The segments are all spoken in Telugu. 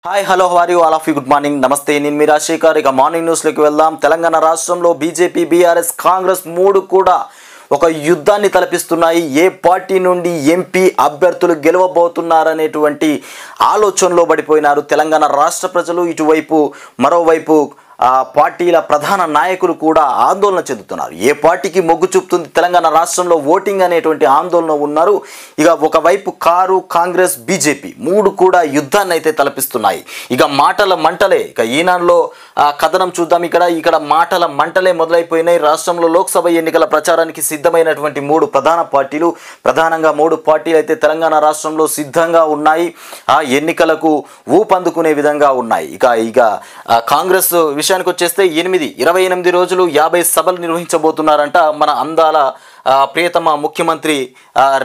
Hi hello how are you all of you good morning నమస్తే నేను మీ రాజశేఖర్ ఇక మార్నింగ్ న్యూస్లోకి వెళ్దాం. తెలంగాణ రాష్ట్రంలో బీజేపీ బీఆర్ఎస్ కాంగ్రెస్ మూడు కూడా ఒక యుద్ధాన్ని తలపిస్తున్నాయి. ఏ పార్టీ నుండి ఎంపీ అభ్యర్థులు గెలవబోతున్నారనేటువంటి ఆలోచనలో పడిపోయినారు తెలంగాణ రాష్ట్ర ప్రజలు. ఇటువైపు మరోవైపు పార్టీల ప్రధాన నాయకులు కూడా ఆందోళన చెందుతున్నారు. ఏ పార్టీకి మొగ్గు చూపుతుంది తెలంగాణ రాష్ట్రంలో ఓటింగ్ అనేటువంటి ఆందోళన ఉన్నారు. ఇక ఒకవైపు కారు కాంగ్రెస్ బీజేపీ మూడు కూడా యుద్ధాన్ని అయితే తలపిస్తున్నాయి. ఇక మాటల మంటలే. ఇక ఈనాడులో కథనం చూద్దాం. ఇక్కడ మాటల మంటలే మొదలైపోయినాయి. రాష్ట్రంలో లోక్సభ ఎన్నికల ప్రచారానికి సిద్ధమైనటువంటి ప్రధానంగా మూడు పార్టీలు అయితే తెలంగాణ రాష్ట్రంలో సిద్ధంగా ఉన్నాయి. ఆ ఎన్నికలకు ఊపందుకునే విధంగా ఉన్నాయి. ఇక కాంగ్రెస్ విషయానికి వచ్చేస్తే 28 రోజులు 50 సభలు నిర్వహించబోతున్నారంట మన అందాల ప్రియతమ ముఖ్యమంత్రి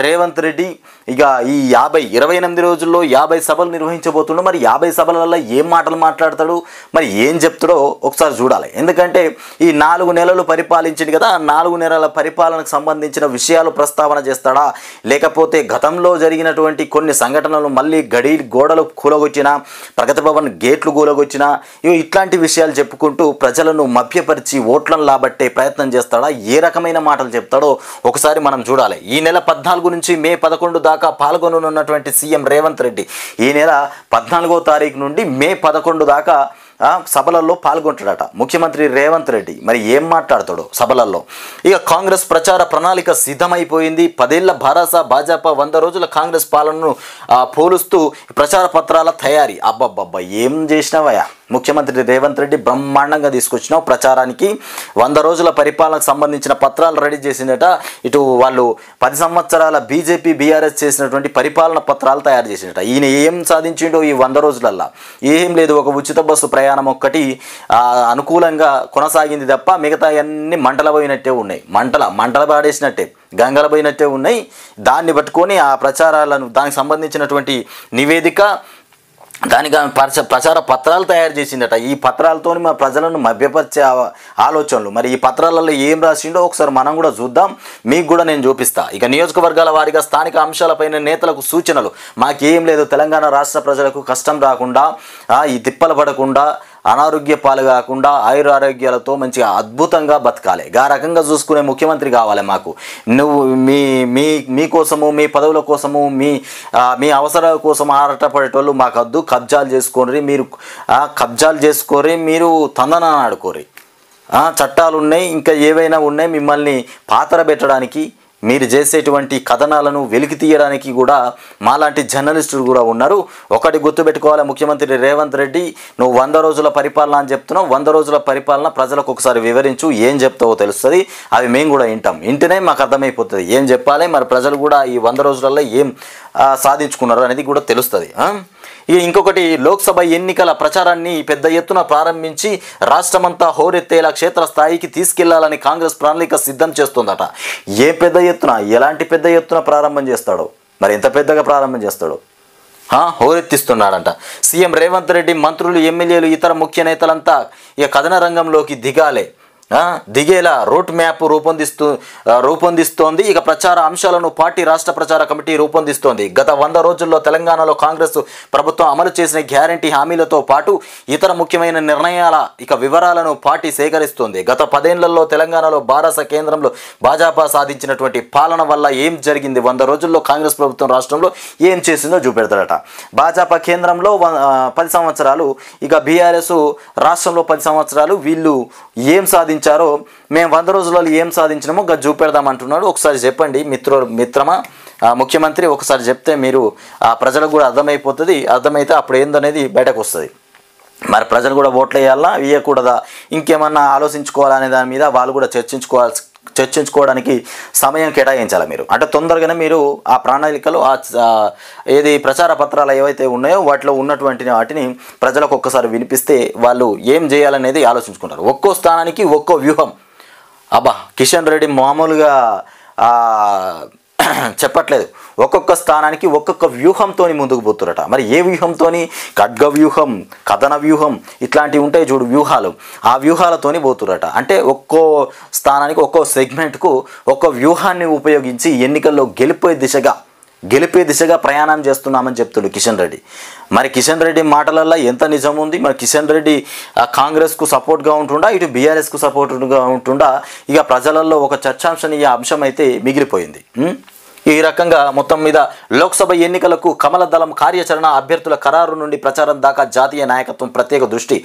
రేవంత్ రెడ్డి. ఇక ఈ 28 రోజుల్లో 50 సభలు నిర్వహించబోతున్నాడు. మరి 50 సభల వల్ల ఏం మాటలు మాట్లాడతాడు, మరి ఏం చెప్తాడో ఒకసారి చూడాలి. ఎందుకంటే ఈ 4 నెలలు పరిపాలించింది కదా, 4 నెలల పరిపాలనకు సంబంధించిన విషయాలు ప్రస్తావన చేస్తాడా, లేకపోతే గతంలో జరిగినటువంటి కొన్ని సంఘటనలు మళ్ళీ గోడలు కూలగొచ్చినా, ప్రగతి భవన్ గేట్లు కూలగొచ్చినా ఇట్లాంటి విషయాలు చెప్పుకుంటూ ప్రజలను మభ్యపరిచి ఓట్లను లాబట్టే ప్రయత్నం చేస్తాడా, ఏ రకమైన మాటలు చెప్తాడో ఒకసారి మనం చూడాలి. ఈ నెల 14 నుంచి మే 11 దాకా పాల్గొననున్నటువంటి సీఎం రేవంత్ రెడ్డి ఈ నెల 14వ తారీఖు నుండి మే 11 దాకా సభలలో పాల్గొంటాడట ముఖ్యమంత్రి రేవంత్ రెడ్డి. మరి ఏం మాట్లాడతాడో సభలలో. ఇక కాంగ్రెస్ ప్రచార ప్రణాళిక సిద్ధమైపోయింది. 10 ఏళ్ల భాజపా 100 రోజుల కాంగ్రెస్ పాలనను పోలుస్తూ ప్రచార పత్రాల తయారీ. అబ్బబ్బబ్బా ఏం చేసినావయ్యా ముఖ్యమంత్రి రేవంత్ రెడ్డి, బ్రహ్మాండంగా తీసుకొచ్చినావు ప్రచారానికి. 100 రోజుల పరిపాలనకు సంబంధించిన పత్రాలు రెడీ చేసిందట. ఇటు వాళ్ళు 10 సంవత్సరాల బీజేపీ బీఆర్ఎస్ చేసినటువంటి పరిపాలన పత్రాలు తయారు చేసిందట. ఈయన ఏం సాధించిండో ఈ 100 రోజులల్లా ఏం లేదు. ఒక ఉచిత బస్సు ప్రయాణం ఒక్కటి అనుకూలంగా కొనసాగింది తప్ప మిగతా అన్ని మంటలపోయినట్టే ఉన్నాయి. మంటల పాడేసినట్టే, గంగలపోయినట్టే ఉన్నాయి. దాన్ని పట్టుకొని ఆ ప్రచారాలను, దానికి సంబంధించినటువంటి నివేదిక, దానికి ప్రచార పత్రాలు తయారు చేసిందట. ఈ పత్రాలతో మా ప్రజలను మభ్యపరిచే ఆలోచనలు. మరి ఈ పత్రాలలో ఏం రాసిండో ఒకసారి మనం కూడా చూద్దాం, మీకు కూడా నేను చూపిస్తా. ఇక నియోజకవర్గాల వారీగా స్థానిక అంశాలపైన నేతలకు సూచనలు. మాకేం లేదు, తెలంగాణ రాష్ట్ర ప్రజలకు కష్టం రాకుండా, ఈ తిప్పలు పడకుండా, అనారోగ్య పాలు కాకుండా ఆయురారోగ్యాలతో మంచిగా అద్భుతంగా బతకాలి, ఆ రకంగా చూసుకునే ముఖ్యమంత్రి కావాలి మాకు. నువ్వు మీకోసము, మీ పదవుల కోసము, మీ అవసరాల కోసం ఆరాటపడేటోళ్ళు మాకు వద్దు. కబ్జాలు చేసుకోరి, మీరు తందన ఆడుకోరి. చట్టాలు ఉన్నాయి, ఇంకా ఏవైనా ఉన్నాయి మిమ్మల్ని పాతర పెట్టడానికి, మీరు చేసేటువంటి కథనాలను వెలికి తీయడానికి కూడా మాలాంటి జర్నలిస్టులు కూడా ఉన్నారు. ఒకటి గుర్తుపెట్టుకోవాలి ముఖ్యమంత్రి రేవంత్ రెడ్డి, నువ్వు 100 రోజుల పరిపాలన అని చెప్తున్నావు. 100 రోజుల పరిపాలన ప్రజలకు ఒకసారి వివరించు, ఏం చెప్తావో తెలుస్తుంది. అవి మేము కూడా వింటేనే మాకు అర్థమైపోతుంది ఏం చెప్పాలి. మరి ప్రజలు కూడా ఈ 100 రోజులలో ఏం సాధించుకున్నారు అనేది కూడా తెలుస్తుంది. ఇంకొకటి, లోక్సభ ఎన్నికల ప్రచారాన్ని పెద్ద ఎత్తున ప్రారంభించి రాష్ట్రమంతా హోరెత్తేలా క్షేత్రస్థాయికి తీసుకెళ్లాలని కాంగ్రెస్ ప్రణాళిక సిద్ధం చేస్తుందట. ఏ పెద్ద ఎత్తున, ఎలాంటి పెద్ద ఎత్తున ప్రారంభం చేస్తాడో, మరి ఎంత పెద్దగా ప్రారంభం చేస్తాడో హోరెత్తిస్తున్నాడంట. సీఎం రేవంత్ రెడ్డి, మంత్రులు, ఎమ్మెల్యేలు, ఇతర ముఖ్య నేతలంతా ఇక కథన రంగంలోకి దిగేలా రూట్ మ్యాప్ రూపొందిస్తోంది. ఇక ప్రచార అంశాలను పార్టీ రాష్ట్ర ప్రచార కమిటీ రూపొందిస్తోంది. గత 100 రోజుల్లో తెలంగాణలో కాంగ్రెస్ ప్రభుత్వం అమలు చేసిన గ్యారంటీ హామీలతో పాటు ఇతర ముఖ్యమైన నిర్ణయాల వివరాలను పార్టీ సేకరిస్తోంది. గత 10 ఏళ్లలో తెలంగాణలో కేంద్రంలో భాజపా సాధించినటువంటి పాలన వల్ల ఏం జరిగింది, 100 రోజుల్లో కాంగ్రెస్ ప్రభుత్వం రాష్ట్రంలో ఏం చేసిందో చూపెడతాడట. భాజపా కేంద్రంలో 10 సంవత్సరాలు, ఇక బీఆర్ఎస్ రాష్ట్రంలో 10 సంవత్సరాలు. వీళ్ళు ఏం సాధించారో, మేము 100 రోజులలో ఏం సాధించినామో గది చూపెడదామంటున్నాడు. ఒకసారి చెప్పండి మిత్రమా ముఖ్యమంత్రి, ఒకసారి చెప్తే మీరు ప్రజలకు కూడా అర్థమైతే అప్పుడు ఏందనేది బయటకు వస్తుంది. మరి ప్రజలు కూడా ఓట్లు వేయాలా, వేయకూడదా, ఇంకేమన్నా ఆలోచించుకోవాలనే దాని మీద వాళ్ళు కూడా చర్చించుకోవడానికి సమయం కేటాయించాలి మీరు. అంటే తొందరగానే మీరు ఆ ప్రణాళికలు, ఏది ప్రచార పత్రాలు ఏవైతే ఉన్నాయో వాటిలో ఉన్నటువంటి వాటిని ప్రజలకు ఒక్కసారి వినిపిస్తే వాళ్ళు ఏం చేయాలనేది ఆలోచించుకుంటారు. ఒక్కో స్థానానికి ఒక్కో వ్యూహం. కిషన్ రెడ్డి మామూలుగా చెప్పట్లేదు, ఒక్కొక్క స్థానానికి ఒక్కొక్క వ్యూహంతో ముందుకు పోతురట. మరి ఏ వ్యూహంతో? ఖడ్గ వ్యూహం, కథన వ్యూహం, ఇట్లాంటివి ఉంటాయి చూడు వ్యూహాలు, ఆ వ్యూహాలతోని పోతురట. అంటే ఒక్కో స్థానానికి, ఒక్కో సెగ్మెంట్కు ఒక్కో వ్యూహాన్ని ఉపయోగించి ఎన్నికల్లో గెలిపోయే దిశగా గెలిపే దిశగా ప్రయాణం చేస్తున్నామని చెప్తాడు కిషన్ రెడ్డి. మరి కిషన్ రెడ్డి మాటలలో ఎంత నిజం ఉంది? మరి కిషన్ రెడ్డి కాంగ్రెస్కు సపోర్ట్గా ఉంటుండా, ఇటు బీఆర్ఎస్కు సపోర్ట్గా ఉంటుండా? ఇక ప్రజలలో ఒక చర్చాంశనీయ అంశం అయితే మిగిలిపోయింది. ఈ రకంగా మొత్తం మీద లోక్సభ ఎన్నికలకు కమల దళం కార్యాచరణ, అభ్యర్థుల ఖరారు నుండి ప్రచారం దాకా జాతీయ నాయకత్వం ప్రత్యేక దృష్టి.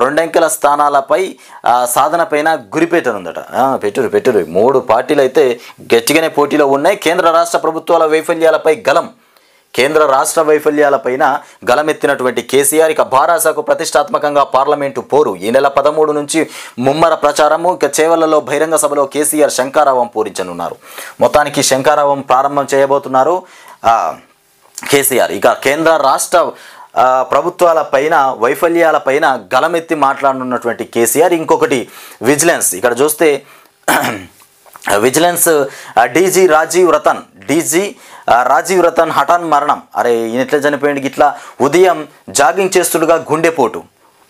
రెండంకెల స్థానాలపై సాధన పైన గురిపెట్టనుందట. పెట్టురు 3 పార్టీలు అయితే గట్టిగానే పోటీలో ఉన్నాయి. కేంద్ర రాష్ట్ర ప్రభుత్వాల వైఫల్యాలపై గలం. కేంద్ర రాష్ట్ర వైఫల్యాలపైన గలమెత్తినటువంటి కేసీఆర్ ఇక భారాసకు ప్రతిష్టాత్మకంగా పార్లమెంటు పోరు. ఈ నెల 13 నుంచి ముమ్మర ప్రచారము. ఇక చేవలలో బహిరంగ సభలో కేసీఆర్ శంఖారావం పూరించనున్నారు. మొత్తానికి శంఖారావం ప్రారంభం చేయబోతున్నారు కేసీఆర్. ఇక కేంద్ర రాష్ట్ర ప్రభుత్వాల పైన వైఫల్యాలపైన గలమెత్తి మాట్లాడనున్నటువంటి కేసీఆర్. ఇంకొకటి విజిలెన్స్. ఇక్కడ చూస్తే విజిలెన్స్ డీజీ రాజీవ్ రతన్ హఠాన్ మరణం. అరే ఈయన ఎట్లా చనిపోయింది? ఇట్లా ఉదయం జాగింగ్ చేస్తుండగా గుండెపోటు.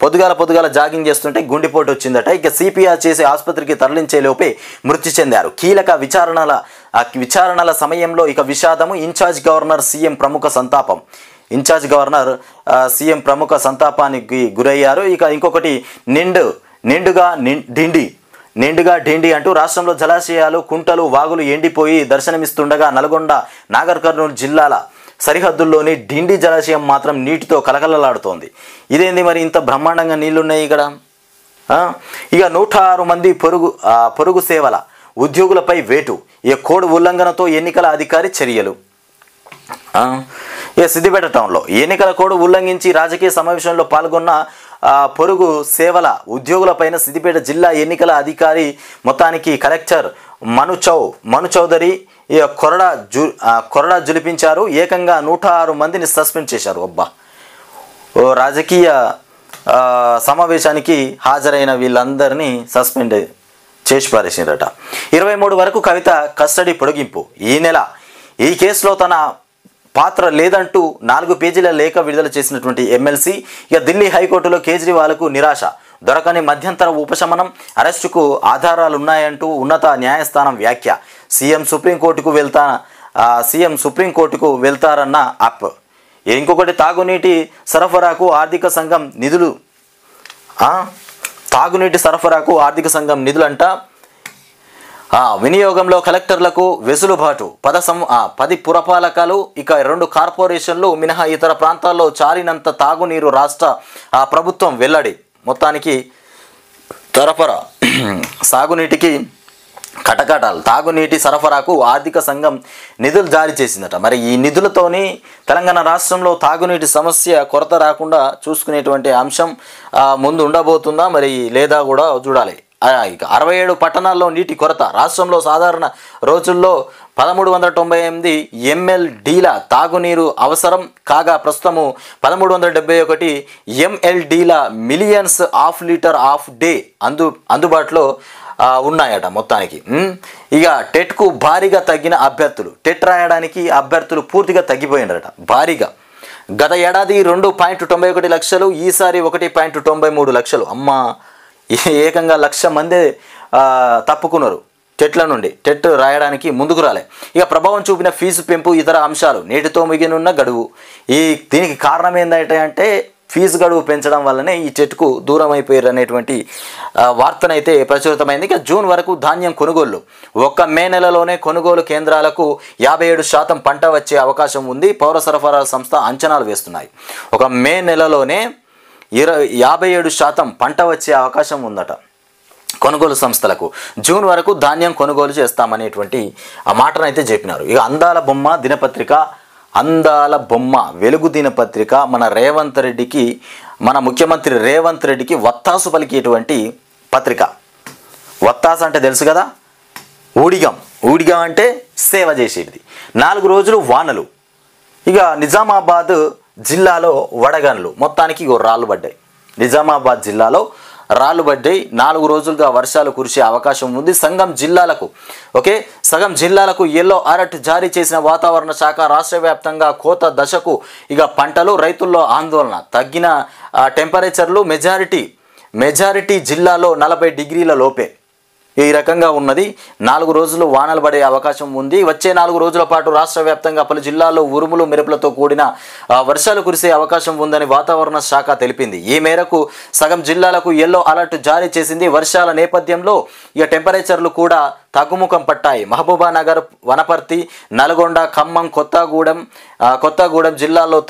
పొద్దుగాల జాగింగ్ చేస్తుంటే గుండెపోటు వచ్చిందట. ఇక సిపిఆర్ చేసి ఆసుపత్రికి తరలించే లోపే మృతి చెందారు. కీలక విచారణల సమయంలో ఇక విషాదము. ఇన్ఛార్జ్ గవర్నర్ సీఎం ప్రముఖ సంతాపానికి గురయ్యారు. ఇక ఇంకొకటి నిండుగా డిండి అంటూ రాష్ట్రంలో జలాశయాలు, కుంటలు, వాగులు ఎండిపోయి దర్శనమిస్తుండగా నల్గొండ, నాగర్ కర్నూలు జిల్లాల సరిహద్దుల్లోని డిండి జలాశయం మాత్రం నీటితో కలకలలాడుతోంది. ఇదేంది మరి ఇంత బ్రహ్మాండంగా నీళ్లున్నాయి ఇక్కడ? ఇక 106 మంది పొరుగు సేవల ఉద్యోగులపై వేటు. ఇక కోడ్ ఉల్లంఘనతో ఎన్నికల అధికారి చర్యలు. ఇక సిద్దిపేట టౌన్లో ఎన్నికల కోడ్ ఉల్లంఘించి రాజకీయ సమావేశంలో పాల్గొన్న పొరుగు సేవల ఉద్యోగులపైన సిద్దిపేట జిల్లా ఎన్నికల అధికారి మొత్తానికి కలెక్టర్ మను చౌదరి కొరడా జులిపించారు. ఏకంగా 106 మందిని సస్పెండ్ చేశారు. అబ్బా, రాజకీయ సమావేశానికి హాజరైన వీళ్ళందరినీ సస్పెండ్ చేసి పారేసిందట. 23 వరకు కవిత కస్టడీ పొడిగింపు. ఈ నెల ఈ కేసులో తన పాత్ర లేదంటూ 4 పేజీల లేఖ విడుదల చేసినటువంటి ఎమ్మెల్సీ. ఇక ఢిల్లీ హైకోర్టులో కేజ్రీవాల్కు నిరాశ. దొరకని మధ్యంతర ఉపశమనం, అరెస్టుకు ఆధారాలున్నాయంటూ ఉన్నత న్యాయస్థానం వ్యాఖ్య. సీఎం సుప్రీంకోర్టుకు వెళ్తారన్న అప్. ఇంకొకటి తాగునీటి సరఫరాకు ఆర్థిక సంఘం నిధులంట. వినియోగంలో కలెక్టర్లకు వెసులుబాటు. 10 పురపాలకాలు, ఇక 2 కార్పొరేషన్లు మినహా ఇతర ప్రాంతాల్లో చాలినంత తాగునీరు రాష్ట్ర ప్రభుత్వం వెల్లడి. మొత్తానికి సాగునీటికి కటకటాలు. తాగునీటి సరఫరాకు ఆర్థిక సంఘం నిధులు జారీ చేసిందట. మరి ఈ నిధులతోని తెలంగాణ రాష్ట్రంలో తాగునీటి సమస్య కొరత రాకుండా చూసుకునేటువంటి అంశం ముందు ఉండబోతుందా మరి లేదా కూడా చూడాలి. ఇక 67 పట్టణాల్లో నీటి కొరత. రాష్ట్రంలో సాధారణ రోజుల్లో 1398 MLDల తాగునీరు అవసరం కాగా ప్రస్తుతము 1371 MLDల millions of litre of day అందుబాటులో ఉన్నాయట. మొత్తానికి ఇక టెట్కు భారీగా తగ్గిన అభ్యర్థులు. టెట్ రాయడానికి అభ్యర్థులు పూర్తిగా తగ్గిపోయినారట భారీగా. గత ఏడాది 2.91 లక్షలు, ఈసారి 1.93 లక్షలు. అమ్మా, ఏకంగా 1,00,000 మంది తప్పుకున్నారు టెట్ల నుండి. టెట్ రాయడానికి ముందుకు రాలే. ఇక ప్రభావం చూపిన ఫీజు పెంపు, ఇతర అంశాలు. నేటితో మిగిలిన గడువు. దీనికి కారణం ఏంటంటే ఫీజు గడువు పెంచడం వల్లనే ఈ టెట్కు దూరం అయిపోయారు అనేటువంటి వార్తనైతే ప్రచురితమైంది. ఇక జూన్ వరకు ధాన్యం కొనుగోళ్లు. ఒక్క మే నెలలోనే కొనుగోలు కేంద్రాలకు 57% పంట వచ్చే అవకాశం ఉంది. పౌర సరఫరాల సంస్థ అంచనాలు వేస్తున్నాయి. ఒక మే నెలలోనే 57% పంట వచ్చే అవకాశం ఉందట కొనుగోలు సంస్థలకు. జూన్ వరకు ధాన్యం కొనుగోలు చేస్తామనేటువంటి ఆ మాటనైతే చెప్పినారు. ఇక అందాల బొమ్మ వెలుగు దినపత్రిక మన ముఖ్యమంత్రి రేవంత్ రెడ్డికి వత్తాసు పలికేటువంటి పత్రిక. వత్తాసు అంటే తెలుసు కదా, ఊడిగం అంటే సేవ చేసేది. 4 రోజులు వానలు. ఇక నిజామాబాద్ జిల్లాలో వడగండ్లు. మొత్తానికి రాళ్ళు పడ్డాయి. నిజామాబాద్ జిల్లాలో రాళ్ళు పడ్డాయి. 4 రోజులుగా వర్షాలు కురిసే అవకాశం ఉంది. సగం జిల్లాలకు ఎల్లో అలర్ట్ జారీ చేసిన వాతావరణ శాఖ. రాష్ట్ర వ్యాప్తంగా కోత దశకు. ఇక పంటలు, రైతుల్లో ఆందోళన. తగ్గిన టెంపరేచర్లు. మెజారిటీ జిల్లాలో 40 డిగ్రీల లోపే. ఈ రకంగా ఉన్నది. 4 రోజులు వానలు పడే అవకాశం ఉంది. వచ్చే 4 రోజుల పాటు రాష్ట్ర వ్యాప్తంగా పలు జిల్లాల్లో ఉరుములు మెరుపులతో కూడిన వర్షాలు కురిసే అవకాశం ఉందని వాతావరణ శాఖ తెలిపింది. ఈ మేరకు సగం జిల్లాలకు ఎల్లో అలర్ట్ జారీ చేసింది. వర్షాల నేపథ్యంలో ఇక టెంపరేచర్లు కూడా తగ్గుముఖం పట్టాయి. మహబూబానగర్, వనపర్తి, నల్గొండ, ఖమ్మం, కొత్తగూడెం జిల్లాల్లో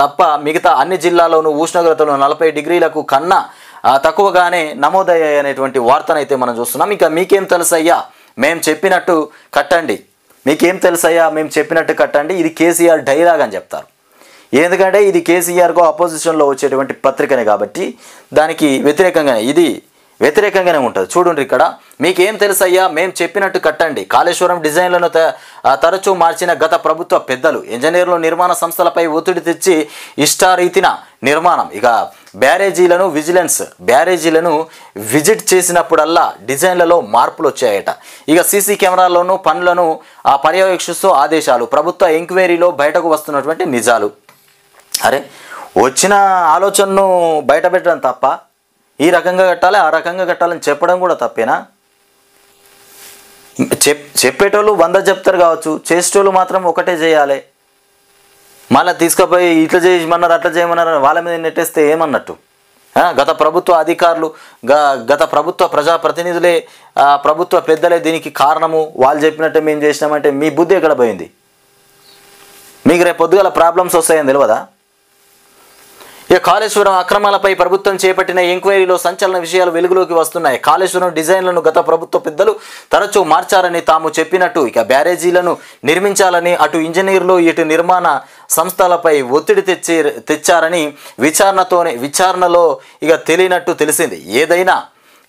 తప్ప మిగతా అన్ని జిల్లాల్లోనూ ఉష్ణోగ్రతలు 40 డిగ్రీలకు కన్నా తక్కువగానే నమోదయ్యాయనేటువంటి వార్తనైతే మనం చూస్తున్నాం. ఇక మీకేం తెలుసయ్యా మేము చెప్పినట్టు కట్టండి, మీకేం తెలుసయ్యా మేము చెప్పినట్టు కట్టండి, ఇది కేసీఆర్ డైలాగ్ అని చెప్తారు. ఎందుకంటే ఇది కేసీఆర్కు అపోజిషన్లో వచ్చేటువంటి పత్రికనే కాబట్టి దానికి వ్యతిరేకంగానే ఉంటుంది. చూడండి ఇక్కడ, మీకేం తెలుసయ్యా మేము చెప్పినట్టు కట్టండి. కాళేశ్వరం డిజైన్లను తరచూ మార్చిన గత ప్రభుత్వ పెద్దలు, ఇంజనీర్లు నిర్మాణ సంస్థలపై ఒత్తిడి తెచ్చి ఇష్టారీతిన నిర్మాణం. ఇక బ్యారేజీలను విజిట్ చేసినప్పుడల్లా డిజైన్లలో మార్పులు వచ్చాయట. ఇక సీసీ కెమెరాల్లోనూ పనులను పర్యవేక్షిస్తూ ఆదేశాలు. ప్రభుత్వ ఎంక్వైరీలో బయటకు వస్తున్నటువంటి నిజాలు. అరే, వచ్చిన ఆలోచనను బయట పెట్టడం తప్ప, ఈ రకంగా కట్టాలి ఆ రకంగా కట్టాలని చెప్పడం కూడా తప్పేనా? చెప్పేటోళ్ళు 100 చెప్తారు కావచ్చు, చేసేటోళ్ళు మాత్రం ఒకటే చేయాలి. మళ్ళీ తీసుకుపోయి ఇట్లా చేయమన్నారు అట్లా చేయమన్నారు వాళ్ళ మీద నెట్టేస్తే ఏమన్నట్టు? గత ప్రభుత్వ అధికారులు, గత ప్రభుత్వ ప్రజాప్రతినిధులే, ప్రభుత్వ పెద్దలే దీనికి కారణము, వాళ్ళు చెప్పినట్టే మేము చేసినామంటే మీ బుద్ధి ఎక్కడ పోయింది? మీకు రేపు పొద్దుగల ప్రాబ్లమ్స్ వస్తాయని తెలియదా? ఇక కాళేశ్వరం అక్రమాలపై ప్రభుత్వం చేపట్టిన ఎంక్వైరీలో సంచలన విషయాలు వెలుగులోకి వస్తున్నాయి. కాళేశ్వరం డిజైన్లను గత ప్రభుత్వ పెద్దలు తరచూ మార్చారని తాము చెప్పినట్టు ఇక బ్యారేజీలను నిర్మించాలని అటు ఇంజనీర్లు ఇటు నిర్మాణ సంస్థలపై ఒత్తిడి తెచ్చారని విచారణలో ఇక తెలియనట్టు తెలిసింది.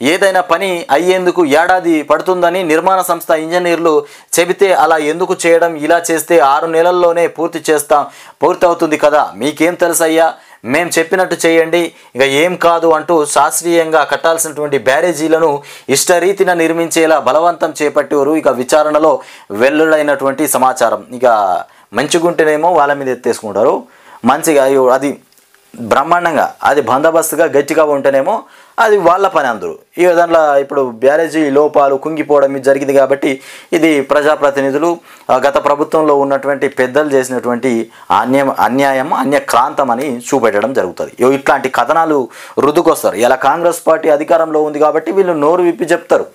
ఏదైనా పని అయ్యేందుకు ఏడాది పడుతుందని నిర్మాణ సంస్థ ఇంజనీర్లు చెబితే అలా ఎందుకు చేయడం, ఇలా చేస్తే 6 నెలల్లోనే పూర్తి అవుతుంది కదా, మీకేం తెలుసయ్యా మేము చెప్పినట్టు చేయండి, ఇక ఏం కాదు అంటూ శాస్త్రీయంగా కట్టాల్సినటువంటి బ్యారేజీలను ఇష్టరీతిన నిర్మించేలా బలవంతం చేపట్టారు. ఇక విచారణలో వెల్లడైనటువంటి సమాచారం. ఇక మంచిగుంటేనేమో వాళ్ళ మీద ఎత్తేసుకుంటారు, మంచిగా అది బ్రహ్మాండంగా అది బందోబస్తుగా గట్టిగా ఉంటేనేమో అది వాళ్ళ పని అందరూ. ఈ విధంగా ఇప్పుడు బ్యారేజీ లోపాలు కుంగిపోవడం జరిగింది కాబట్టి ఇది ప్రజాప్రతినిధులు, గత ప్రభుత్వంలో ఉన్నటువంటి పెద్దలు చేసినటువంటి అన్యక్రాంతం అని చూపెట్టడం జరుగుతుంది. ఇట్లాంటి కథనాలు రుద్దుకొస్తారు. ఇలా కాంగ్రెస్ పార్టీ అధికారంలో ఉంది కాబట్టి వీళ్ళు నోరు విప్పి చెప్తారు.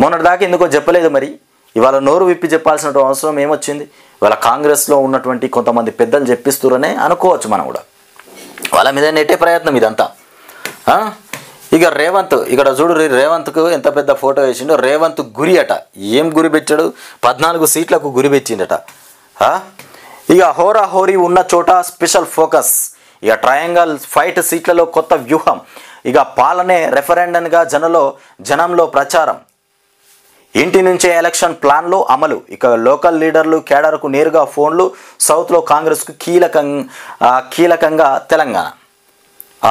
మొన్నటిదాకా ఎందుకో చెప్పలేదు, మరి ఇవాళ నోరు విప్పి చెప్పాల్సిన అవసరం ఏమొచ్చింది? ఇవాళ కాంగ్రెస్లో ఉన్నటువంటి కొంతమంది పెద్దలు చెప్పిస్తురనే అనుకోవచ్చు మనం కూడా. వాళ్ళ మీద నెట్టే ప్రయత్నం ఇదంతా. ఇక రేవంత్, ఇక్కడ చూడు రేవంత్కు ఎంత పెద్ద ఫోటో వేసిండో. రేవంత్ గురి అట, ఏం గురి పెట్టాడు? 14 సీట్లకు గురి పెట్టిండట. ఇక హోరాహోరీ ఉన్న చోట స్పెషల్ ఫోకస్. ఇక ట్రయాంగల్ ఫైట్ సీట్లలో కొత్త వ్యూహం. ఇక పాలనే రెఫరెండంగా జనంలో ప్రచారం. ఇంటి నుంచే ఎలక్షన్ ప్లాన్లో అమలు. ఇక లోకల్ లీడర్లు కేడర్కు నేరుగా ఫోన్లు. సౌత్లో కాంగ్రెస్కు కీలకంగా తెలంగాణ.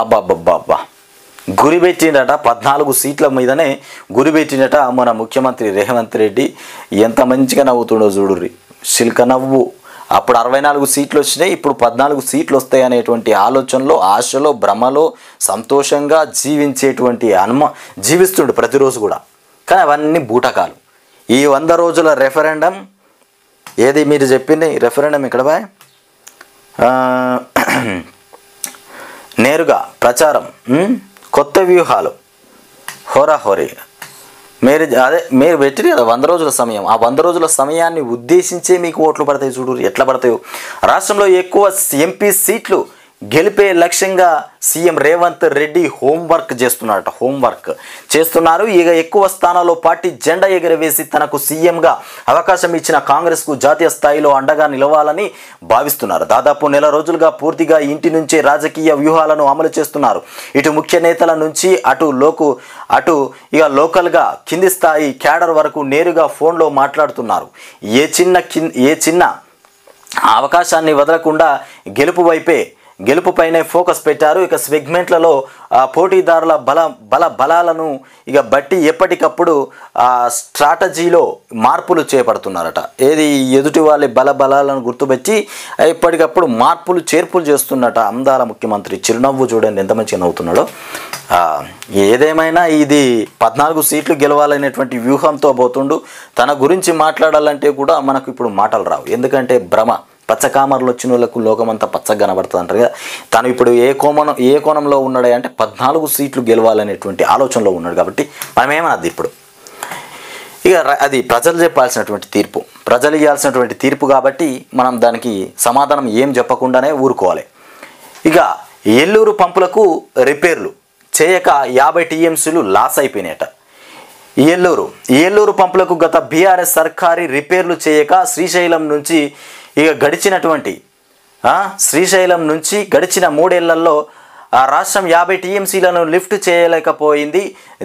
అబ్బాబ్బాబ్బా, గురిపెట్టిండట 14 సీట్ల మీదనే గురిపెట్టిండట మన ముఖ్యమంత్రి రేవంత్ రెడ్డి. ఎంత మంచిగా నవ్వుతుండో చూడుర్రి, శిల్క నవ్వు. అప్పుడు 64 సీట్లు వచ్చినాయి, ఇప్పుడు 14 సీట్లు వస్తాయి అనేటువంటి ఆలోచనలో, ఆశలో, భ్రమలో సంతోషంగా జీవిస్తుండు ప్రతిరోజు కూడా. కానీ అవన్నీ బూటకాలు. ఈ 100 రోజుల రెఫరెండం ఏది మీరు చెప్పింది? రెఫరెండం ఇక్కడ బాయ్ నేరుగా ప్రచారం, కొత్త వ్యూహాలు, హోరాహోరీ. మీరు పెట్టిరు కదా 100 రోజుల సమయం. ఆ 100 రోజుల సమయాన్ని ఉద్దేశించే మీకు ఓట్లు పడతాయి. చూడు ఎట్లా పడతాయో. రాష్ట్రంలో ఎక్కువ ఎంపీ సీట్లు గెలిపే లక్ష్యంగా సీఎం రేవంత్ రెడ్డి హోంవర్క్ చేస్తున్నారు. ఇక ఎక్కువ స్థానాల్లో పార్టీ జెండా ఎగరవేసి తనకు సీఎంగా అవకాశం ఇచ్చిన కాంగ్రెస్కు జాతీయ స్థాయిలో అండగా నిలవాలని భావిస్తున్నారు. దాదాపు నెల రోజులుగా పూర్తిగా ఇంటి నుంచే రాజకీయ వ్యూహాలను అమలు చేస్తున్నారు. ఇటు ముఖ్య నేతల నుంచి అటు ఇక లోకల్గా కింది స్థాయి క్యాడర్ వరకు నేరుగా ఫోన్లో మాట్లాడుతున్నారు. ఏ చిన్న అవకాశాన్ని వదలకుండా గెలుపుపైనే ఫోకస్ పెట్టారు. ఇక సెగ్మెంట్లలో పోటీదారుల బలాలను ఇక బట్టి ఎప్పటికప్పుడు స్ట్రాటజీలో మార్పులు చేపడుతున్నారట. ఏది ఎదుటి వాళ్ళ బలాలను గుర్తుపెట్టి ఎప్పటికప్పుడు మార్పులు చేర్పులు చేస్తున్నట అందాల ముఖ్యమంత్రి. చిరునవ్వు చూడండి ఎంత మంచిగా నవ్వుతున్నాడో. ఏదేమైనా ఇది 14 సీట్లు గెలవాలనేటువంటి వ్యూహంతో పోతుండు. తన గురించి మాట్లాడాలంటే కూడా మనకు ఇప్పుడు మాటలు రావు. ఎందుకంటే భ్రమ, పచ్చకామర్లు వచ్చిన వాళ్ళకు లోకమంతా పచ్చగా కనబడుతుంది అంటారు కదా. తను ఇప్పుడు ఏ కోణంలో ఉన్నాడు అంటే 14 సీట్లు గెలవాలనేటువంటి ఆలోచనలో ఉన్నాడు. కాబట్టి మనం ఏమన్నది ఇప్పుడు ఇక అది ప్రజలు చెప్పాల్సినటువంటి తీర్పు, ప్రజలు ఇవ్వాల్సినటువంటి తీర్పు. కాబట్టి మనం దానికి సమాధానం ఏం చెప్పకుండానే ఊరుకోవాలి. ఇక ఏలూరు పంపులకు రిపేర్లు చేయక 50 టీఎంసీలు లాస్ అయిపోయినాయట. ఏలూరు పంపులకు గత బీఆర్ఎస్ సర్కారీ రిపేర్లు చేయక శ్రీశైలం నుంచి గడిచిన 3 ఏళ్లలో రాష్ట్రం 50 టీఎంసీలను లిఫ్ట్ చేయలేకపోయింది.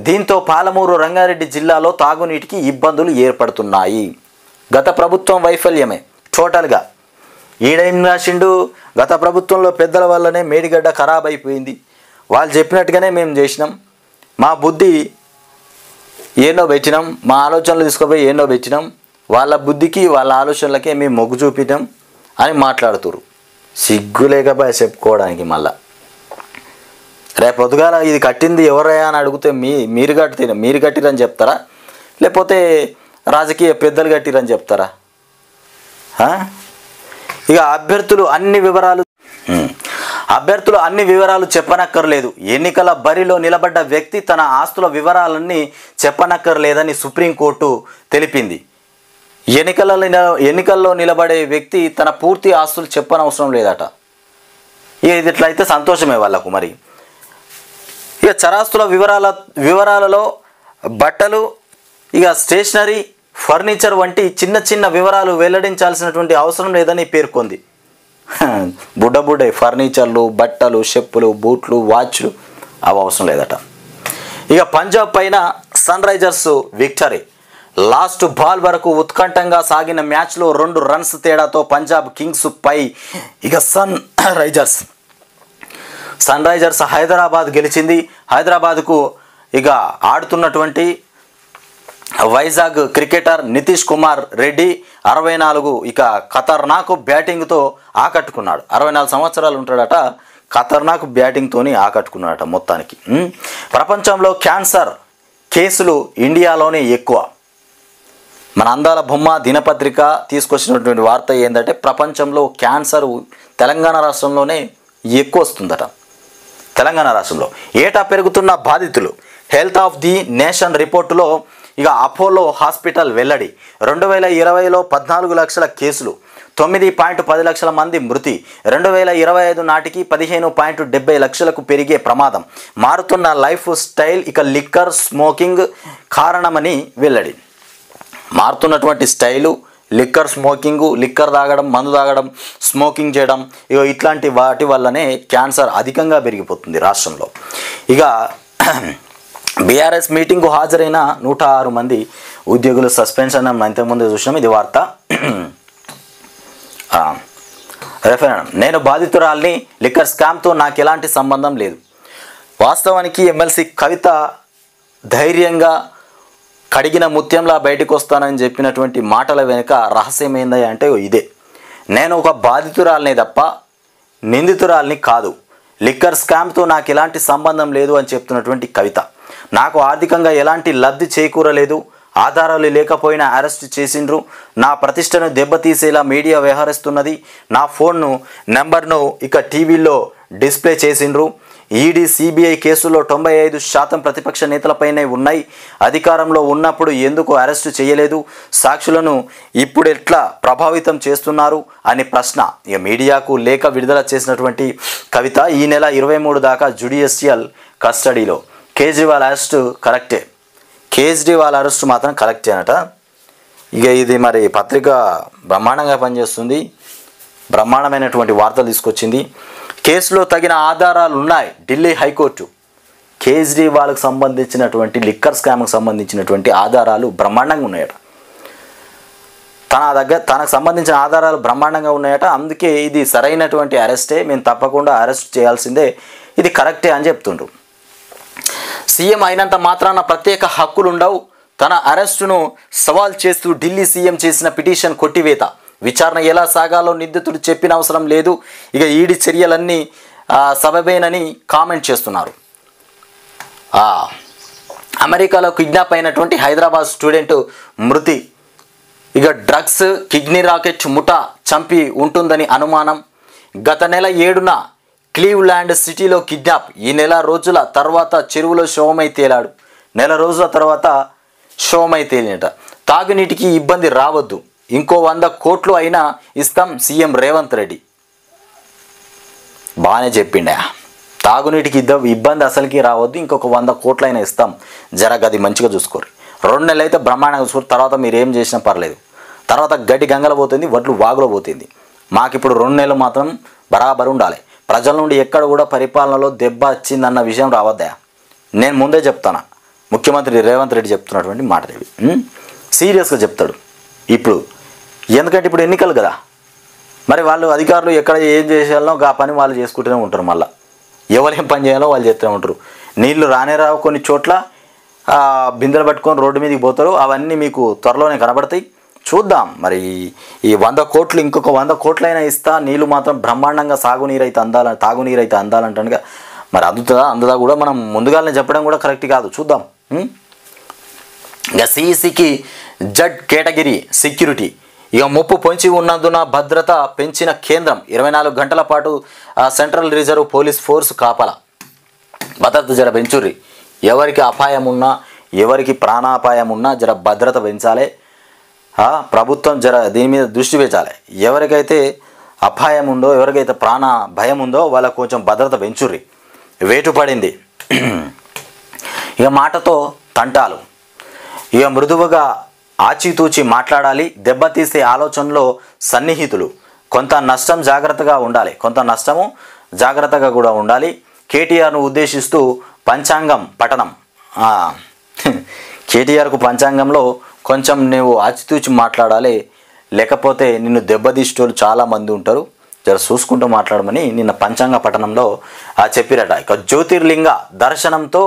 దీంతో పాలమూరు రంగారెడ్డి జిల్లాలో తాగునీటికి ఇబ్బందులు ఏర్పడుతున్నాయి. గత ప్రభుత్వం వైఫల్యమే టోటల్గా. ఈడేం రాసిండు, గత ప్రభుత్వంలో పెద్దల వల్లనే మేడిగడ్డ ఖరాబ్ అయిపోయింది, వాళ్ళు చెప్పినట్టుగానే మేము చేసినాం, మా బుద్ధి ఏనో పెట్టినాం, మా ఆలోచనలు తీసుకుపోయి ఏనో పెట్టినాం, వాళ్ళ బుద్ధికి వాళ్ళ ఆలోచనలకే మేము మొగ్గు చూపినాం అని మాట్లాడుతురు. సిగ్గు లేకపోయా చెప్పుకోవడానికి. మళ్ళా రేపు పొద్దుగాల ఇది కట్టింది ఎవరయ్యా అని అడిగితే మీరు కట్టిరని చెప్తారా, లేకపోతే రాజకీయ పెద్దలు కట్టిరని చెప్తారా? ఇక అభ్యర్థులు అన్ని వివరాలు చెప్పనక్కర్లేదు. ఎన్నికల బరిలో నిలబడ్డ వ్యక్తి తన ఆస్తుల వివరాలన్నీ చెప్పనక్కర్లేదని సుప్రీంకోర్టు తెలిపింది. ఎన్నికల్లో నిలబడే వ్యక్తి తన పూర్తి ఆస్తులు చెప్పనవసరం లేదట. ఇది ఇట్లయితే సంతోషమే వాళ్ళకు. మరి ఇక చరాస్తుల వివరాలలో బట్టలు, ఇక స్టేషనరీ, ఫర్నిచర్ వంటి చిన్న వివరాలు వెల్లడించాల్సినటువంటి అవసరం లేదని పేర్కొంది. బుడ్డ ఫర్నిచర్లు, బట్టలు, చెప్పులు, బూట్లు, వాచ్లు అవి అవసరం లేదట. ఇక పంజాబ్ పైన Sunrisers victory. Last ball వరకు ఉత్కంఠంగా సాగిన మ్యాచ్లో 2 రన్స్ తేడాతో పంజాబ్ కింగ్స్ పై ఇక సన్ రైజర్స్ హైదరాబాద్ గెలిచింది. హైదరాబాద్కు ఇక ఆడుతున్నటువంటి వైజాగ్ క్రికెటర్ నితీష్ కుమార్ రెడ్డి 64 ఇక ఖతర్నాక్ బ్యాటింగ్తో ఆకట్టుకున్నాడు. 64 సంవత్సరాలు ఉంటాడట. ఖతర్నాక్ బ్యాటింగ్తోని ఆకట్టుకున్నాడట మొత్తానికి. ప్రపంచంలో క్యాన్సర్ కేసులు ఇండియాలోనే ఎక్కువ. మన అందాల బొమ్మ దినపత్రిక తీసుకొచ్చినటువంటి వార్త ఏంటంటే ప్రపంచంలో క్యాన్సర్ తెలంగాణ రాష్ట్రంలోనే ఎక్కువ వస్తుందట. తెలంగాణ రాష్ట్రంలో ఏటా పెరుగుతున్న బాధితులు. హెల్త్ ఆఫ్ ది నేషన్ రిపోర్టులో ఇక అపోలో హాస్పిటల్ వెల్లడి. 2020లో 14 లక్షల కేసులు, 9.10 లక్షల మంది మృతి. 2025 నాటికి 15.70 లక్షలకు పెరిగే ప్రమాదం. మారుతున్న లైఫ్ స్టైల్ ఇక లిక్కర్ స్మోకింగ్ కారణమని వెల్లడి. మారుతున్నటువంటి స్టైలు లిక్కర్ స్మోకింగు, లిక్కర్ తాగడం, మందు తాగడం, స్మోకింగ్ చేయడం, ఇక ఇట్లాంటి వాటి వల్లనే క్యాన్సర్ అధికంగా పెరిగిపోతుంది రాష్ట్రంలో. ఇక బీఆర్ఎస్ మీటింగ్కు హాజరైన 106 మంది ఉద్యోగులు సస్పెన్షన్. ఇంతకుముందు చూసినాం ఇది వార్త. రెఫరెండం. నేను బాధితురాల్ని, లిక్కర్ స్కామ్తో నాకు ఎలాంటి సంబంధం లేదు. వాస్తవానికి ఎమ్మెల్సీ కవిత ధైర్యంగా కడిగిన ముత్యంలా బయటకు వస్తానని చెప్పినటువంటి మాటల వెనుక రహస్యం ఏంది అంటే ఇదే. నేను ఒక బాధితురాలనే తప్ప నిందితురాల్ని కాదు. లిక్కర్ స్కామ్తో నాకు ఎలాంటి సంబంధం లేదు అని చెప్తున్నటువంటి కవిత. నాకు ఆర్థికంగా ఎలాంటి లబ్ధి చేకూరలేదు. ఆధారాలు లేకపోయినా అరెస్ట్ చేసిండ్రు. నా ప్రతిష్టను దెబ్బతీసేలా మీడియా వ్యవహరిస్తున్నది. నా ఫోన్ నెంబర్ను ఇక టీవీలో డిస్ప్లే చేసిండ్రు. ఈడీ, సిబిఐ కేసుల్లో 95% ప్రతిపక్ష నేతలపైనే ఉన్నాయి. అధికారంలో ఉన్నప్పుడు ఎందుకు అరెస్టు చేయలేదు? సాక్షులను ఇప్పుడు ఎట్లా ప్రభావితం చేస్తున్నారు అని ప్రశ్న. ఇక మీడియాకు లేఖ విడుదల చేసినటువంటి కవిత ఈ నెల 23 దాకా జ్యుడిషియల్ కస్టడీలో. కేజ్రీవాల్ అరెస్టు కరెక్టే. కేజ్రీవాల్ అరెస్టు మాత్రం కరెక్టే అనట. ఇక ఇది మరి పత్రిక బ్రహ్మాండంగా పనిచేస్తుంది. బ్రహ్మాండమైనటువంటి వార్తలు తీసుకొచ్చింది. కేసులో తగిన ఆధారాలు ఉన్నాయి. ఢిల్లీ హైకోర్టు కేజ్రీవాల్కి సంబంధించినటువంటి లిక్కర్ స్కామ్కి సంబంధించినటువంటి ఆధారాలు బ్రహ్మాండంగా ఉన్నాయట. తనకు సంబంధించిన ఆధారాలు బ్రహ్మాండంగా ఉన్నాయట. అందుకే ఇది సరైనటువంటి అరెస్టే, మేము తప్పకుండా అరెస్ట్ చేయాల్సిందే, ఇది కరెక్టే అని చెప్తుండ్రు. సీఎం అయినంత మాత్రాన ప్రత్యేక హక్కులు ఉండవు. తన అరెస్టును సవాల్ చేస్తూ ఢిల్లీ సీఎం చేసిన పిటిషన్ కొట్టివేత. విచారణ ఎలా సాగాలో నిందితుడు చెప్పిన అవసరం లేదు. ఇక ఈడీ చర్యలన్నీ సబబేనని కామెంట్ చేస్తున్నారు. అమెరికాలో కిడ్నాప్ అయినటువంటి హైదరాబాద్ స్టూడెంట్ మృతి. ఇక డ్రగ్స్ కిడ్నీ రాకెట్ ముఠా చంపి ఉంటుందని అనుమానం. గత నెల 7న క్లీవ్లాండ్ సిటీలో కిడ్నాప్. ఈ నెల రోజుల తర్వాత చెరువులో శవమై తేలాడు. నెల రోజుల తర్వాత శవమై తేలినట. తాగునీటికి ఇబ్బంది రావద్దు, ఇంకో 100 కోట్లు అయినా ఇస్తాం సీఎం రేవంత్ రెడ్డి. బాగానే చెప్పిండా. తాగునీటికి ఇబ్బంది అసలుకి రావద్దు, ఇంకొక 100 కోట్లైనా ఇస్తాం, జరగది మంచిగా చూసుకోరు. 2 నెలలు అయితే బ్రహ్మాండంగా చూసుకోరు. తర్వాత మీరు ఏం చేసినా పర్లేదు. తర్వాత గడ్డి గంగలో పోతుంది, వడ్లు వాగులో పోతుంది. మాకు ఇప్పుడు 2 నెలలు మాత్రం బరాబరు ఉండాలి. ప్రజల నుండి ఎక్కడ కూడా పరిపాలనలో దెబ్బ వచ్చిందన్న విషయం రావద్దా. నేను ముందే చెప్తాను, ముఖ్యమంత్రి రేవంత్ రెడ్డి చెప్తున్నటువంటి మాట ఇది సీరియస్గా చెప్తాడు ఇప్పుడు. ఎందుకంటే ఇప్పుడు ఎన్నికలు కదా, మరి వాళ్ళు అధికారులు ఎక్కడ ఏం చేసేయాలో ఆ పని వాళ్ళు చేసుకుంటూనే ఉంటారు. మళ్ళీ ఎవరు ఏం పని చేయాలో వాళ్ళు చేస్తూనే ఉంటారు. నీళ్లు రానే రావు, కొన్ని చోట్ల బిందెలు పట్టుకొని రోడ్డు మీదకి పోతారు. అవన్నీ మీకు త్వరలోనే కనబడతాయి. చూద్దాం మరి ఈ 100 కోట్లు ఇంకొక 100 కోట్లైనా ఇస్తా, నీళ్ళు మాత్రం బ్రహ్మాండంగా తాగునీరు అయితే అందాలంటానుగా. మరి అందుదా కూడా మనం ముందుగానే చెప్పడం కూడా కరెక్ట్ కాదు. చూద్దాం. ఇక సిఈసికి జడ్ కేటగిరీ సెక్యూరిటీ. ఇక ముప్పు పొంచి ఉన్నందున భద్రత పెంచిన కేంద్రం. 24 గంటల పాటు సెంట్రల్ రిజర్వ్ పోలీస్ ఫోర్స్ కాపలా. భద్రత జర పెంచుర్రి. ఎవరికి అపాయం ఉన్నా, ఎవరికి ప్రాణాపాయం ఉన్నా జర భద్రత పెంచాలి. ప్రభుత్వం జర దీని మీద దృష్టి పెట్టాలి. ఎవరికైతే అపాయం ఉందో, ఎవరికైతే ప్రాణ భయం ఉందో వాళ్ళకు కొంచెం భద్రత పెంచుర్రి. వేటు పడింది. ఇక మాటతో తంటాలు. ఇక మృదువుగా ఆచితూచి మాట్లాడాలి. దెబ్బతీసే ఆలోచనలో సన్నిహితులు. కొంత నష్టం జాగ్రత్తగా ఉండాలి, కొంత నష్టము జాగ్రత్తగా కూడా ఉండాలి. కేటీఆర్ను ఉద్దేశిస్తూ పంచాంగం పఠనం. కేటీఆర్కు పంచాంగంలో కొంచెం నువ్వు ఆచితూచి మాట్లాడాలి, లేకపోతే నిన్ను దెబ్బతీసేటోళ్ళు చాలామంది ఉంటారు, జర చూసుకుంటూ మాట్లాడమని నిన్న పంచాంగ పఠనంలో చెప్పిరట. ఇక జ్యోతిర్లింగ దర్శనంతో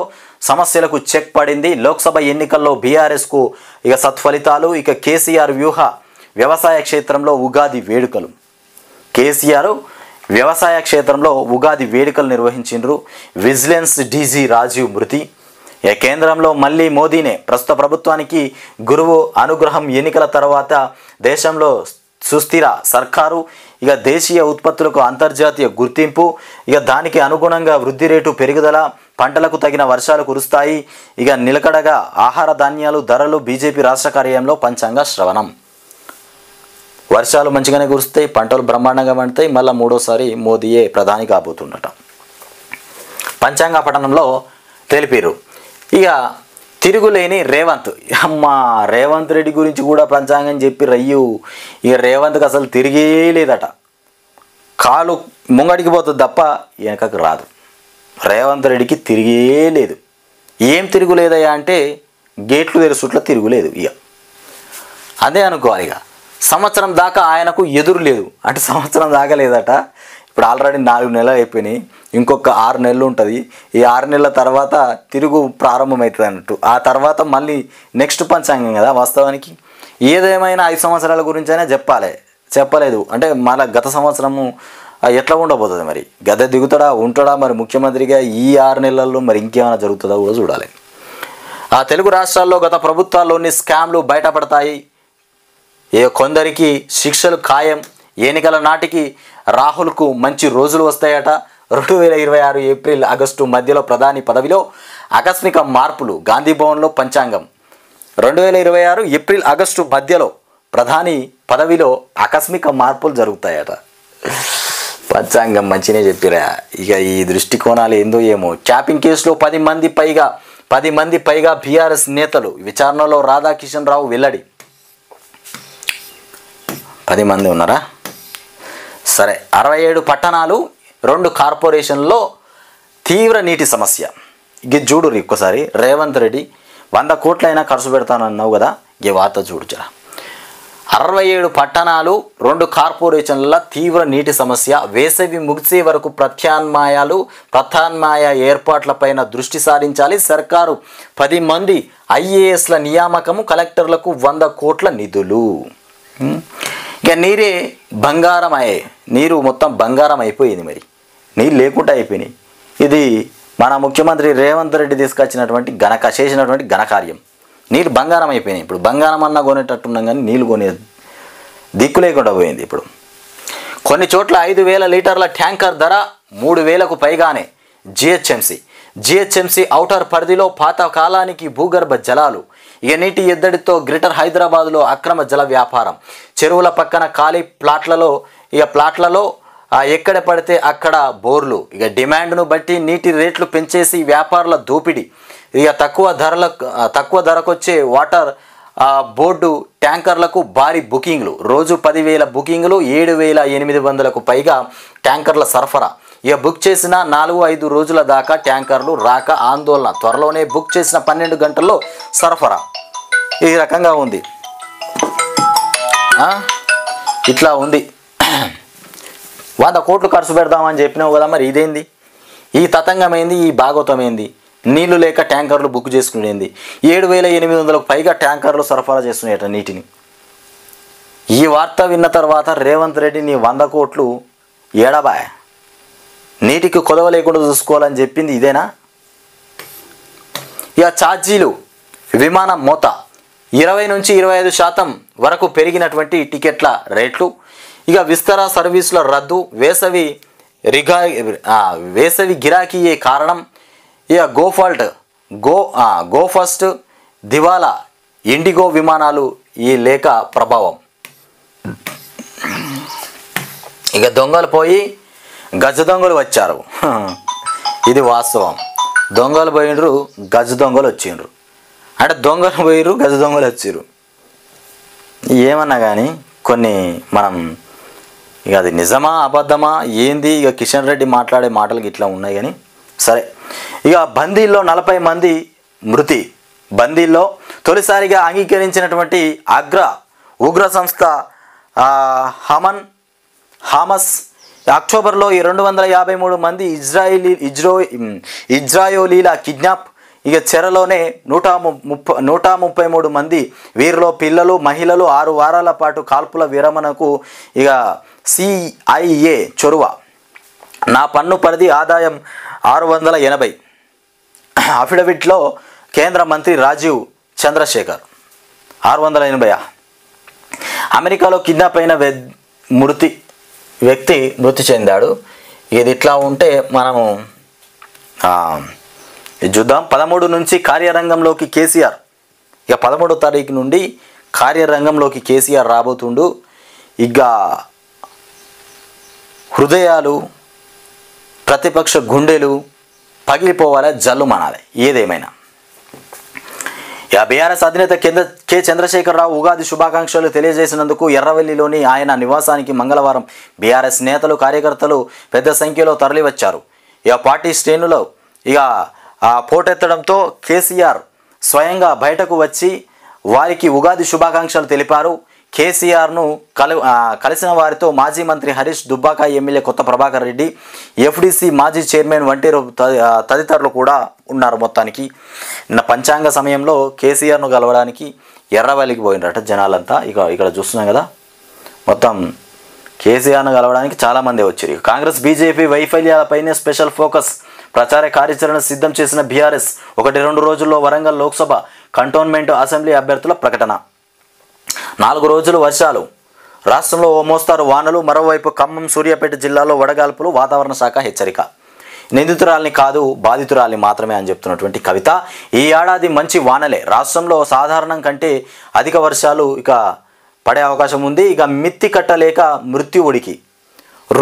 సమస్యలకు చెక్ పడింది. లోక్సభ ఎన్నికల్లో బీఆర్ఎస్కు ఇక సత్ఫలితాలు. ఇక కేసీఆర్ వ్యవసాయ క్షేత్రంలో ఉగాది వేడుకలు. కేసీఆర్ వ్యవసాయ క్షేత్రంలో ఉగాది వేడుకలు నిర్వహించిండ్రు. విజిలెన్స్ డీజీ రాజీవ్ మృతి. కేంద్రంలో మళ్ళీ మోదీనే. ప్రస్తుత ప్రభుత్వానికి గురువు అనుగ్రహం. ఎన్నికల తర్వాత దేశంలో సుస్థిర సర్కారు. ఇక దేశీయ ఉత్పత్తులకు అంతర్జాతీయ గుర్తింపు. ఇక దానికి అనుగుణంగా వృద్ధి రేటు పెరుగుదల. పంటలకు తగిన వర్షాలు కురుస్తాయి. ఇక నిలకడగా ఆహార ధాన్యాలు ధరలు. బీజేపీ రాష్ట్ర కార్యాలయంలో పంచాంగ శ్రవణం. వర్షాలు మంచిగానే కురుస్తాయి, పంటలు బ్రహ్మాండంగా పండుతాయి. మళ్ళీ 3వసారి మోదీయే ప్రధాని కాబోతుండట. పంచాంగ పఠనంలో తెలిపారు. ఇక తిరుగులేని రేవంత్. రేవంత్ రెడ్డి గురించి కూడా పంచాంగం చెప్పి రయ్యు. ఇక రేవంత్కి అసలు తిరిగే లేదట. కాలు ముంగడికి పోతుంది తప్ప వెనకకు రాదు. రేవంత్ రెడ్డికి తిరిగే లేదు. ఏం తిరుగులేదయ్యా అంటే గేట్లు తెరుచుట్ల తిరుగులేదు. ఇక అదే అనుకోవాలి. ఇక సంవత్సరం దాకా ఆయనకు ఎదురు లేదు. అంటే సంవత్సరం దాకా లేదట. ఇప్పుడు ఆల్రెడీ 4 నెలలు అయిపోయినాయి. ఇంకొక 6 నెలలు ఉంటుంది. ఈ 6 నెలల తర్వాత తిరుగు ప్రారంభమవుతుంది అన్నట్టు. ఆ తర్వాత మళ్ళీ నెక్స్ట్ పంచాంగం కదా వాస్తవానికి. ఏదేమైనా 5 సంవత్సరాల గురించి అయినా చెప్పలేదు. అంటే మళ్ళీ గత సంవత్సరము ఎట్లా ఉండబోతుంది, మరి గద్దె దిగుతాడా ఉంటాడా, మరి ముఖ్యమంత్రిగా ఈ 6 నెలల్లో మరి ఇంకేమైనా జరుగుతుందో కూడా చూడాలి. తెలుగు రాష్ట్రాల్లో గత ప్రభుత్వాల్లోని స్కామ్లు బయటపడతాయి. కొందరికి శిక్షలు ఖాయం. ఎన్నికల నాటికి రాహుల్కు మంచి రోజులు వస్తాయట. 2026 ఏప్రిల్ ఆగస్టు మధ్యలో ప్రధాని పదవిలో ఆకస్మిక మార్పులు. గాంధీ భవన్లో పంచాంగం. 2026 ఏప్రిల్ ఆగస్టు మధ్యలో ప్రధాని పదవిలో ఆకస్మిక మార్పులు జరుగుతాయట. పంచాంగం మంచినే చెప్పిరా. ఇక ఈ దృష్టికోణాలు ఏందో ఏమో. ట్యాపింగ్ కేసులో 10 మంది పైగా బీఆర్ఎస్ నేతలు విచారణలో. రాధాకిషన్ రావు వెల్లడి. 10 మంది ఉన్నారా? సరే. 67 పట్టణాలు, 2 కార్పొరేషన్లో తీవ్ర నీటి సమస్య. ఇది చూడు ఒక్కసారి. రేవంత్ రెడ్డి 100 కోట్లైనా ఖర్చు పెడతానన్నావు కదా, ఈ వార్త చూడు జరా. 67 పట్టణాలు 2 కార్పొరేషన్ల తీవ్ర నీటి సమస్య. వేసవి ముగిసే వరకు ప్రత్యామ్నాయ ఏర్పాట్లపైన దృష్టి సారించాలి. సర్కారు 10 మంది ఐఏఎస్ల నియామకము. కలెక్టర్లకు 100 కోట్ల నిధులు. ఇక నీరే బంగారం నీరు మొత్తం బంగారం అయిపోయింది. మరి నీళ్ళు లేకుండా అయిపోయినాయి. ఇది మన ముఖ్యమంత్రి రేవంత్ రెడ్డి తీసుకొచ్చినటువంటి చేసినటువంటి ఘనకార్యం. నీళ్ళు బంగారం అయిపోయినాయి. ఇప్పుడు బంగారం అన్నా కొనేటట్టున్నాం కానీ నీళ్ళు కొనే దిక్కు లేకుండా పోయింది. ఇప్పుడు కొన్ని చోట్ల 5,000 లీటర్ల ట్యాంకర్ ధర 3,000కు పైగానే. జిహెచ్ఎంసీ ఔటర్ పరిధిలో పాత కాలానికి భూగర్భ జలాలు. ఇక నీటి ఎద్దడితో గ్రేటర్ హైదరాబాద్లో అక్రమ జల వ్యాపారం. చెరువుల పక్కన ఖాళీ ప్లాట్లలో ఎక్కడ పడితే అక్కడ బోర్లు. ఇక డిమాండ్ను బట్టి నీటి రేట్లు పెంచేసి వ్యాపారుల దోపిడీ. ఇక తక్కువ ధరకొచ్చే వాటర్ బోర్డు ట్యాంకర్లకు భారీ బుకింగ్లు. రోజు 10,000 బుకింగ్లు. 7,800కు పైగా ట్యాంకర్ల సరఫరా. ఇక బుక్ చేసిన 4-5 రోజుల దాకా ట్యాంకర్లు రాక ఆందోళన. త్వరలోనే బుక్ చేసిన 12 గంటల్లో సరఫరా. ఈ రకంగా ఉంది. ఇట్లా ఉంది. 100 కోట్లు ఖర్చు పెడదామని చెప్పినావు కదా, మరి ఇదేంది? ఈ తతంగమైంది, ఈ భాగవతమైంది. నీళ్లు లేక ట్యాంకర్లు బుక్ చేసుకునేది. 7,800కు పైగా ట్యాంకర్లు సరఫరా చేస్తున్నాయట నీటిని. ఈ వార్త విన్న తర్వాత రేవంత్ రెడ్డి నీ 100 కోట్లు ఏడబాయ్, నీటికి కొదవ లేకుండా చూసుకోవాలని చెప్పింది ఇదేనా? ఇక ఛార్జీలు. విమానం మోత 20 నుంచి 25% వరకు పెరిగినటువంటి టికెట్ల రేట్లు. ఇక విస్తర సర్వీసుల రద్దు. వేసవి గిరాకీయే కారణం. ఇక గో ఫస్ట్ దివాలా. ఇండిగో విమానాలు ఈ లేఖ ప్రభావం. ఇక దొంగలు పోయి గజ దొంగలు వచ్చారు. ఇది వాస్తవం. దొంగలు పోయిండ్రు, గజ దొంగలు వచ్చిండ్రు. అంటే దొంగలు పోయిర్రు, గజ దొంగలు వచ్చిర్రు. ఏమన్నా కానీ కొన్ని మనం ఇక అది నిజమా అబద్ధమా ఏంది? ఇక కిషన్ రెడ్డి మాట్లాడే మాటలకి ఇట్లా ఉన్నాయి. కానీ సరే. ఇక బందీల్లో 40 మంది మృతి. బందీల్లో తొలిసారిగా అంగీకరించినటువంటి ఉగ్ర సంస్థ హమాస్ అక్టోబర్లో 253 మంది ఇజ్రాయేలీల కిడ్నాప్. ఇక చెరలోనే 133 మంది. వీరిలో పిల్లలు, మహిళలు. 6 వారాల పాటు కాల్పుల విరమణకు ఇక CIA చొరవ. నా పన్ను పరిధి ఆదాయం 680. అఫిడవిట్లో కేంద్ర మంత్రి రాజీవ్ చంద్రశేఖర్. 680. అమెరికాలో కిడ్నాప్ అయిన వ్యక్తి మృతి చెందాడు. ఇది ఇట్లా ఉంటే మనము చూద్దాం. 13 నుంచి కార్యరంగంలోకి కేసీఆర్. ఇక 13వ తారీఖు నుండి కార్యరంగంలోకి కేసీఆర్ రాబోతుండు. ఇక హృదయాలు, ప్రతిపక్ష గుండెలు పగిలిపోవాలి, జల్లు మనాలి. ఏదేమైనా ఇక బీఆర్ఎస్ అధినేత కె చంద్రశేఖరరావు ఉగాది శుభాకాంక్షలు తెలియజేసినందుకు ఎర్రవెల్లిలోని ఆయన నివాసానికి మంగళవారం బీఆర్ఎస్ నేతలు, కార్యకర్తలు పెద్ద సంఖ్యలో తరలివచ్చారు. ఇక పార్టీ శ్రేణులు ఇక పోటెత్తడంతో కేసీఆర్ స్వయంగా బయటకు వచ్చి వారికి ఉగాది శుభాకాంక్షలు తెలిపారు. కేసీఆర్ను కలిసిన వారితో మాజీ మంత్రి హరీష్, దుబ్బాక ఎమ్మెల్యే కొత్త ప్రభాకర్ రెడ్డి, FDC మాజీ చైర్మన్ వంటేరు తదితరులు కూడా ఉన్నారు. మొత్తానికి నిన్న పంచాంగ సమయంలో కేసీఆర్ను కలవడానికి ఎర్రవల్లికి పోయినరట జనాలంతా. ఇక్కడ చూస్తున్నాం కదా, మొత్తం కేసీఆర్ను కలవడానికి చాలామంది వచ్చారు. కాంగ్రెస్ బీజేపీ వైఫల్యాలపైనే స్పెషల్ ఫోకస్. ప్రచార కార్యాచరణ సిద్ధం చేసిన బీఆర్ఎస్ 1-2 రోజుల్లో వరంగల్ లోక్సభ కంటోన్మెంట్ అసెంబ్లీ అభ్యర్థుల ప్రకటన. 4 రోజులు వర్షాలు. రాష్ట్రంలో ఓ మోస్తారు వానలు. మరోవైపు ఖమ్మం, సూర్యాపేట జిల్లాలో వడగాల్పులు. వాతావరణ శాఖ హెచ్చరిక. నిందితురాల్ని కాదు, బాధితురాల్ని మాత్రమే అని చెప్తున్నటువంటి కవిత. ఈ ఏడాది మంచి వానలే. రాష్ట్రంలో సాధారణం కంటే అధిక వర్షాలు ఇక పడే అవకాశం ఉంది. ఇక మిత్తి కట్టలేక మృత్యు ఒడికి.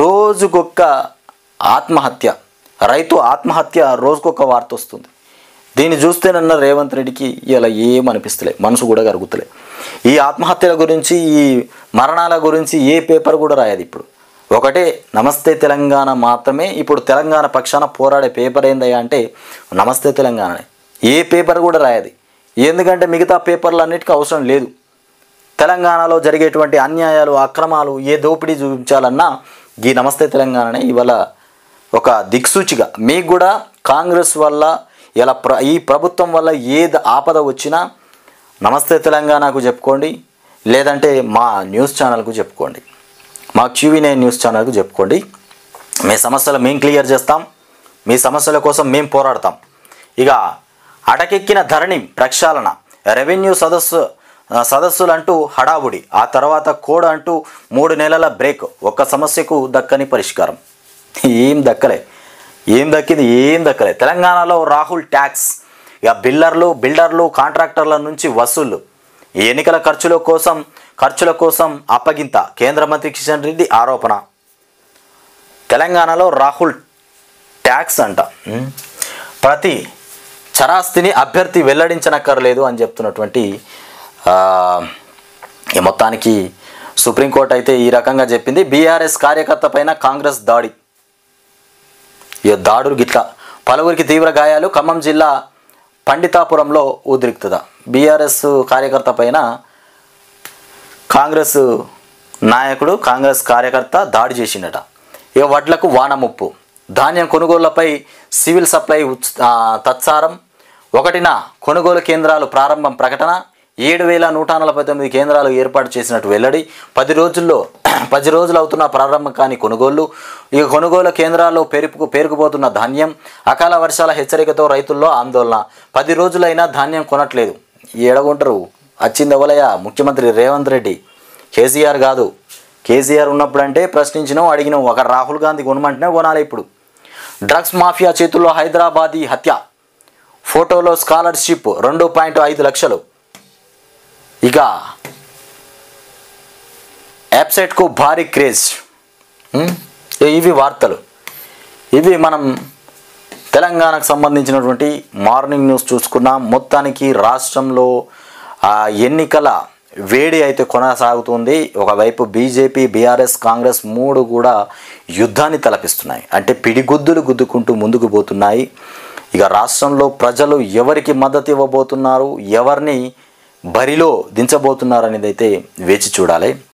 రోజుకొక్క ఆత్మహత్య, రైతు ఆత్మహత్య రోజుకొక వార్త వస్తుంది. దీన్ని చూస్తేనన్న రేవంత్ రెడ్డికి ఇలా ఏమనిపిస్తలే, మనసు కూడా కరుగుతలే. ఈ ఆత్మహత్యల గురించి, ఈ మరణాల గురించి ఏ పేపర్ కూడా రాయదు. ఇప్పుడు ఒకటే నమస్తే తెలంగాణ మాత్రమే. ఇప్పుడు తెలంగాణ పక్షాన పోరాడే పేపర్ ఏందయ్యా అంటే నమస్తే తెలంగాణనే. ఏ పేపర్ కూడా రాయదు. ఎందుకంటే మిగతా పేపర్లు అన్నిటికీ అవసరం లేదు. తెలంగాణలో జరిగేటువంటి అన్యాయాలు, అక్రమాలు, ఏ దోపిడీ చూపించాలన్నా ఈ నమస్తే తెలంగాణనే ఇవాళ ఒక దిక్సూచిగా. మీకు కూడా కాంగ్రెస్ వల్ల ఇలా ఈ ప్రభుత్వం వల్ల ఏది ఆపద వచ్చినా నమస్తే తెలంగాణకు చెప్పుకోండి, లేదంటే మా న్యూస్ ఛానల్కు చెప్పుకోండి, మా QV9 న్యూస్ ఛానల్కు చెప్పుకోండి. మీ సమస్యలు మేము క్లియర్ చేస్తాం, మీ సమస్యల కోసం మేము పోరాడతాం. ఇక అటకెక్కిన ధరణి ప్రక్షాళన, రెవెన్యూ సదస్సులు అంటూ హడావుడి, ఆ తర్వాత కోడ్ అంటూ 3 నెలల బ్రేక్, ఒక్క సమస్యకు దక్కని పరిష్కారం. ఏం దక్కింది? ఏం దక్కలే. తెలంగాణలో రాహుల్ ట్యాక్స్, ఇక బిల్డర్లు కాంట్రాక్టర్ల నుంచి వసూళ్లు, ఎన్నికల ఖర్చుల కోసం అప్పగింత, కేంద్ర మంత్రి కిషన్ రెడ్డి ఆరోపణ. తెలంగాణలో రాహుల్ ట్యాక్స్ అంట, ప్రతి చరాస్తిని అభ్యర్థి వెల్లడించనక్కర్లేదు అని చెప్తున్నటువంటి మొత్తానికి సుప్రీంకోర్టు అయితే ఈ రకంగా చెప్పింది. బీఆర్ఎస్ కార్యకర్త పైన కాంగ్రెస్ దాడి, దాడులు గిట్ల పలువురికి తీవ్ర గాయాలు. ఖమ్మం జిల్లా పండితాపురంలో ఉద్రిక్తత, బీఆర్ఎస్ కార్యకర్త పైన కాంగ్రెస్ కార్యకర్త దాడి చేసిండట. ఇక వడ్లకు వాన ముప్పు, ధాన్యం కొనుగోళ్లపై సివిల్ సప్లై తత్సారం. 1న కొనుగోలు కేంద్రాలు ప్రారంభం ప్రకటన, 7,149 కేంద్రాలు ఏర్పాటు చేసినట్టు వెల్లడి. 10 రోజులు అవుతున్న ప్రారంభం కాని కొనుగోళ్లు. ఇక కొనుగోలు కేంద్రాల్లో పేరుకుపోతున్న ధాన్యం, అకాల వర్షాల హెచ్చరికతో రైతుల్లో ఆందోళన. 10 రోజులైనా ధాన్యం కొనట్లేదు. ఏడగొంటారు? వచ్చింది ఎవలయ్య? ముఖ్యమంత్రి రేవంత్ రెడ్డి, కేసీఆర్ కాదు. కేసీఆర్ ఉన్నప్పుడంటే ప్రశ్నించినాం, అడిగినాం. ఒక రాహుల్ గాంధీ కొనమంటేనే కొనాలి. ఇప్పుడు డ్రగ్స్ మాఫియా చేతుల్లో హైదరాబాదీ హత్య, ఫోటోలో స్కాలర్షిప్ 2.5 లక్షలు. ఇక వెబ్సైట్కు భారీ క్రేజ్. ఇవి వార్తలు. ఇవి మనం తెలంగాణకు సంబంధించినటువంటి మార్నింగ్ న్యూస్ చూసుకున్నాం. మొత్తానికి రాష్ట్రంలో ఎన్నికల వేడి అయితే కొనసాగుతుంది. ఒకవైపు బీజేపీ, బీఆర్ఎస్, కాంగ్రెస్ 3 కూడా యుద్ధాన్ని తలపిస్తున్నాయి. అంటే పిడిగుద్దులు గుద్దుకుంటూ ముందుకు పోతున్నాయి. ఇక రాష్ట్రంలో ప్రజలు ఎవరికి మద్దతు ఇవ్వబోతున్నారు, ఎవరిని బరిలో దించబోతున్నారు అనేది అయితే వేచి చూడాలి.